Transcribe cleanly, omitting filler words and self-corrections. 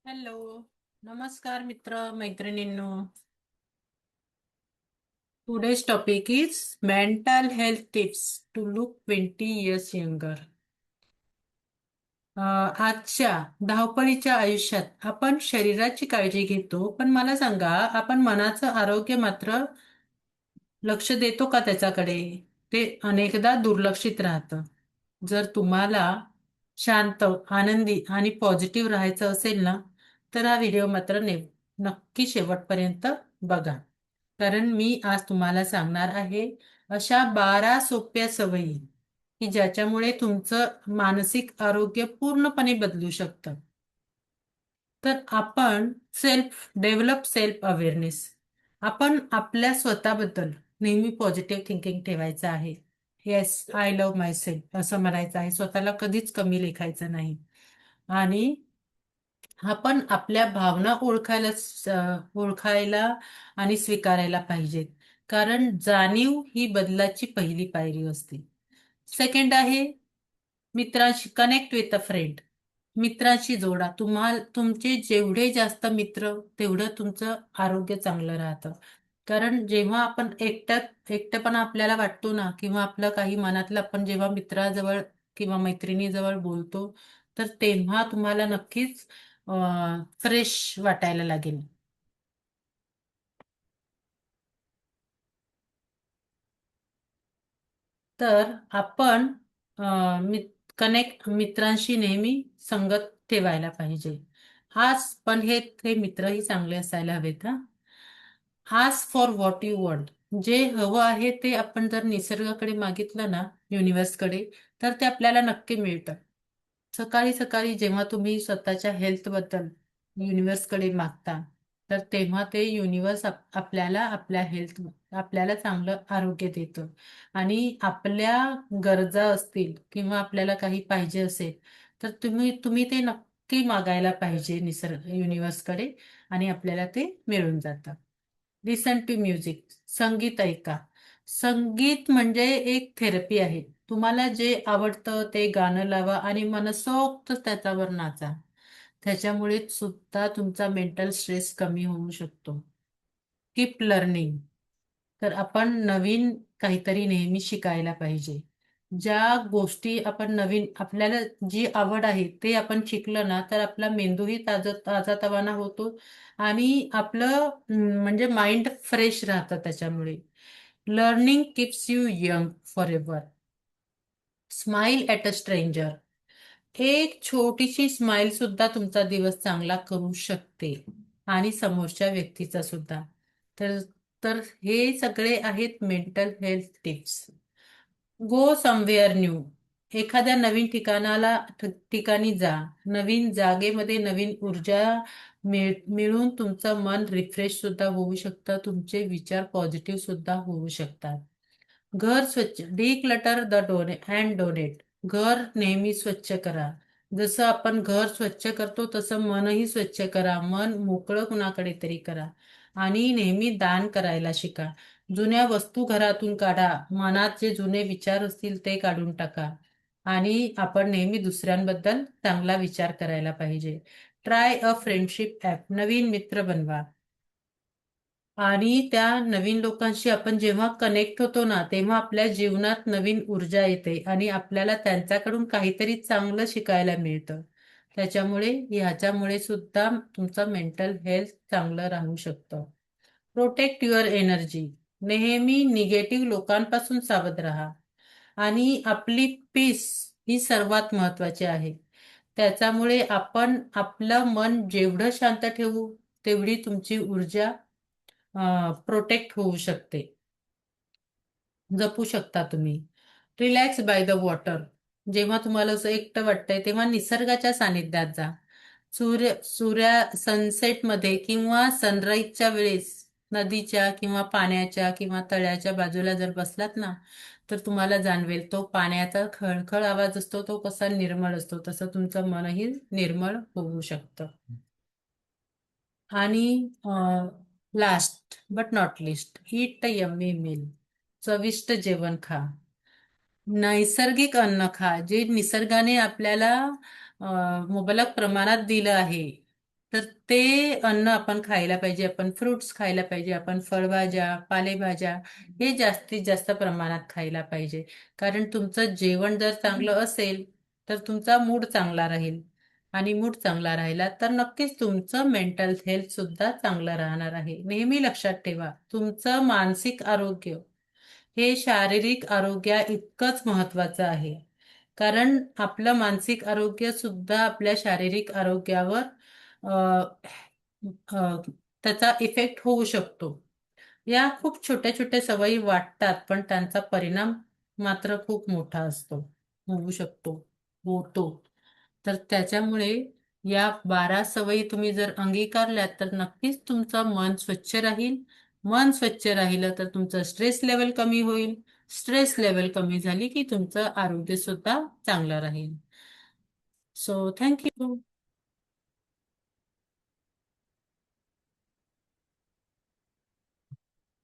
Hello. नमस्कार मित्र मैत्रिणींनो. Today's topic is mental health tips to look 20 years younger. आजच्या धावपळीच्या आयुष्यात आपण शरीराची काळजी घेतो, पण मला सांगा, आपण मनाचं आरोग्य मात्र लक्ष देतो का त्याच्याकडे? ते अनेकदा दुर्लक्षित राहतं. जर तुम्हाला शांत, आनंदी आणि पॉझिटिव्ह राहायचं असेल ना, तर हा व्हिडिओ मात्र नक्की शेवटपर्यंत बघा. कारण मी आज तुम्हाला सांगणार आहे अशा 12 सोप्या सवयी की ज्याच्यामुळे तुमचं मानसिक आरोग्य पूर्णपणे बदलू शकतं. तर आपण सेल्फ अवेअरनेस. आपण आपल्या स्वतःबद्दल नेहमी पॉझिटिव्ह थिंकिंग ठेवायचं आहे. Yes, I love my self असं म्हणायचं आहे. स्वतःला कधीच कमी लेखायचं नाही. आणि आपण आपल्या भावना ओळखायला आणि स्वीकारायला पाहिजेत. कारण जाणीव ही बदलाची पहिली पायरी असते. सेकंड आहे मित्रांशी कनेक्ट विथ अ फ्रेंड. मित्रांशी जोडा. तुमचे जेवढे जास्त मित्र तेवढं तुमचं आरोग्य चांगलं राहतं. कारण जेव्हा आपण एकटेपणा आपल्याला वाटतो ना, किंवा आपलं काही मनातलं आपण जेव्हा मित्राजवळ किंवा मैत्रिणीजवळ बोलतो, तर तेव्हा तुम्हाला नक्कीच फ्रेश वाटायला लागेल. तर आपण मित्रांशी नेहमी संगत ठेवायला पाहिजे. आज पण हे मित्रही चांगले असायला हवेत हा. Ask for what you want. जे हवं आहे ते आपण जर निसर्गाकडे मागितलं ना, युनिव्हर्सकडे, तर ते आपल्याला नक्की मिळतं. सकाळी सकाळी जेव्हा तुम्ही स्वतःच्या हेल्थबद्दल युनिव्हर्सकडे मागता, तर तेव्हा ते युनिव्हर्स आपल्याला चांगलं आरोग्य देतं. आणि आपल्या गरजा असतील किंवा आपल्याला काही पाहिजे असेल, तर तुम्ही ते नक्की मागायला पाहिजे युनिव्हर्सकडे, आणि आपल्याला ते मिळून जातं. लिसन टू म्युझिक. संगीत ऐका. संगीत म्हणजे एक थेरपी आहे. तुम्हाला जे आवडतं ते गाणं लावा आणि मनसोक्त त्याच्यावर नाचा. त्याच्यामुळे सुद्धा तुमचा मेंटल स्ट्रेस कमी होऊ शकतो. Keep learning. तर आपण नवीन काहीतरी नेहमी शिकायला पाहिजे. ज्या गोष्टी आपण नवीन, आपल्याला जी आवड आहे ते आपण शिकलं ना, तर आपला मेंदूही ताजातवाना होतो. आणि आपलं म्हणजे माइंड फ्रेश राहतं त्याच्यामुळे. Learning keeps you young for ever. Smile at a stranger. एक छोटीशी स्माइल सुद्धा तुमचा दिवस चांगला करू शकते, आणि समोरच्या व्यक्तीचा सुद्धा. तर तर हे सगळे आहेत mental health tips. Go somewhere new. एखाद्या नवीन ठिकाणी जा. नवीन जागेमध्ये नवीन ऊर्जा मिळून तुमचं मन रिफ्रेश सुद्धा होऊ शकतं. तुमचे विचार पॉझिटिव्ह सुद्धा होऊ शकतात. घर स्वच्छ. Declutter the donate. घर नेहमी स्वच्छ करा. जसं आपण घर स्वच्छ करतो तसं मनही स्वच्छ करा. मन मोकळं कुणाकडे तरी करा. आणि नेहमी दान करायला शिका. जुन्या वस्तू घरातून काढा. मनात जे जुने विचार असतील ते काढून टाका. आणि आपण नेहमी दुसऱ्यांबद्दल चांगला विचार करायला पाहिजे. Try a friendship app. नवीन मित्र बनवा. आणि त्या नवीन लोकांशी आपण जेव्हा कनेक्ट होतो ना, तेव्हा आपल्या जीवनात नवीन ऊर्जा येते आणि आपल्याला त्यांच्याकडून काहीतरी चांगलं शिकायला मिळतं. ह्याच्यामुळे सुद्धा तुमचं मेंटल हेल्थ चांगलं राहू शकतं. Protect your energy. नेहमी निगेटिव्ह लोकांपासून सावध राहा. आणि आपली पीस ही सर्वात महत्वाची आहे. त्याच्यामुळे आपण आपलं मन जेवढं शांत ठेवू, तेवढी तुमची ऊर्जा प्रोटेक्ट होऊ शकते. जपू शकता तुम्ही. Relax by the water. जेव्हा तुम्हाला असं एकटं वाटतंय तेव्हा निसर्गाच्या सानिध्यात जा. सनसेटमध्ये किंवा सनराईजच्या वेळेस नदीच्या किंवा पाण्याच्या किंवा तळ्याच्या बाजूला जर बसलात ना, तर तुम्हाला जाणवेल तो पाण्याचा खळखळ आवाज असतो, तो कसा निर्मळ असतो. तसं तुमचं मनही निर्मळ होऊ शकतं. आणि last but not least, eat a yummy meal. चविष्ट जेवण खा. नैसर्गिक अन्न खा, जे निसर्गाने आपल्याला मुबलक प्रमाणात दिलं आहे. तर ते अन्न आपण खायला पाहिजे. आपण फ्रुट्स खायला पाहिजे. आपण फळभाज्या, पालेभाज्या हे जास्तीत जास्त प्रमाणात खायला पाहिजे. कारण तुमचं जेवण जर चांगलं असेल तर तुमचा मूड चांगला राहील. आणि मूड चांगला राहिला तर नक्कीच तुमचं मेंटल हेल्थ सुद्धा चांगलं राहणार आहे. नेहमी लक्षात ठेवा, तुमचं मानसिक आरोग्य हे शारीरिक आरोग्या इतकंच महत्वाचं आहे. कारण आपलं मानसिक आरोग्य सुद्धा आपल्या शारीरिक आरोग्यावर अ, अ, त्याचा इफेक्ट होऊ शकतो. या खूप छोट्या छोट्या सवयी वाटतात, पण त्यांचा परिणाम मात्र खूप मोठा असतो, होऊ शकतो, होतो. तर त्याच्यामुळे या 12 सवयी तुम्ही जर अंगीकारल्यात तर नक्कीच तुमचं मन स्वच्छ राहील. मन स्वच्छ राहिलं तर तुमचं स्ट्रेस लेवल कमी होईल. स्ट्रेस लेवल कमी झाली की तुमचं आरोग्य सुद्धा चांगलं राहील. So thank you.